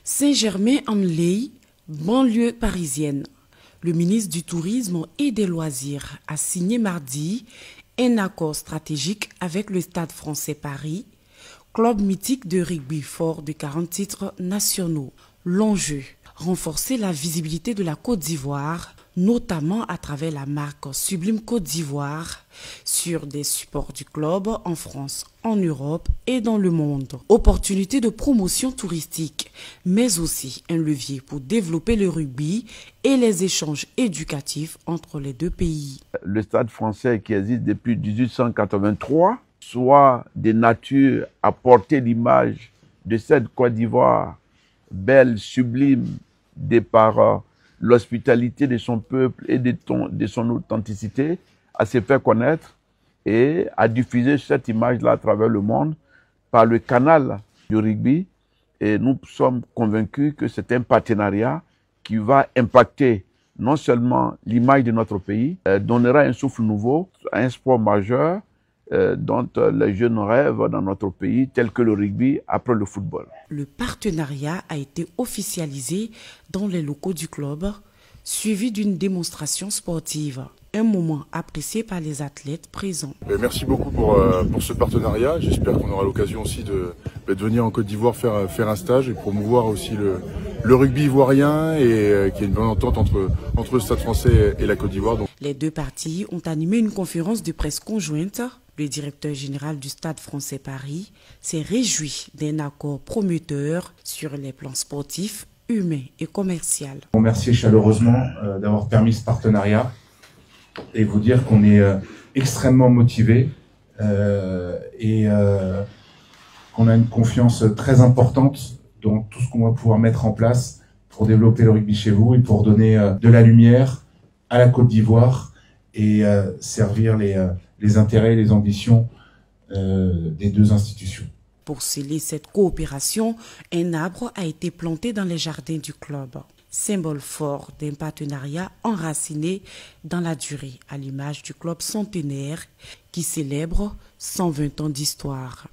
Saint-Germain-en-Laye, banlieue parisienne. Le ministre du Tourisme et des Loisirs a signé mardi un accord stratégique avec le Stade français Paris, club mythique de rugby fort de 40 titres nationaux. L'enjeu, renforcer la visibilité de la Côte d'Ivoire, notamment à travers la marque Sublime Côte d'Ivoire, sur des supports du club en France, en Europe et dans le monde. Opportunité de promotion touristique, mais aussi un levier pour développer le rugby et les échanges éducatifs entre les deux pays. Le Stade français qui existe depuis 1883 soit de nature à porter l'image de cette Côte d'Ivoire belle, sublime, de par l'hospitalité de son peuple et de son authenticité, à se faire connaître et à diffuser cette image-là à travers le monde par le canal du rugby. Et nous sommes convaincus que c'est un partenariat qui va impacter non seulement l'image de notre pays, donnera un souffle nouveau à un sport majeur dont les jeunes rêvent dans notre pays, tel que le rugby après le football. Le partenariat a été officialisé dans les locaux du club, suivi d'une démonstration sportive. Un moment apprécié par les athlètes présents. Merci beaucoup pour ce partenariat. J'espère qu'on aura l'occasion aussi de venir en Côte d'Ivoire faire un stage et promouvoir aussi le rugby ivoirien et qu'il y ait une bonne entente entre le Stade français et la Côte d'Ivoire. Les deux parties ont animé une conférence de presse conjointe. Le directeur général du Stade français Paris s'est réjoui d'un accord prometteur sur les plans sportifs, humains et commerciaux. Remercier chaleureusement d'avoir permis ce partenariat et vous dire qu'on est extrêmement motivés et qu'on a une confiance très importante dans tout ce qu'on va pouvoir mettre en place pour développer le rugby chez vous et pour donner de la lumière à la Côte d'Ivoire et servir les intérêts et les ambitions des deux institutions. Pour sceller cette coopération, un arbre a été planté dans les jardins du club. Symbole fort d'un partenariat enraciné dans la durée, à l'image du club centenaire qui célèbre 120 ans d'histoire.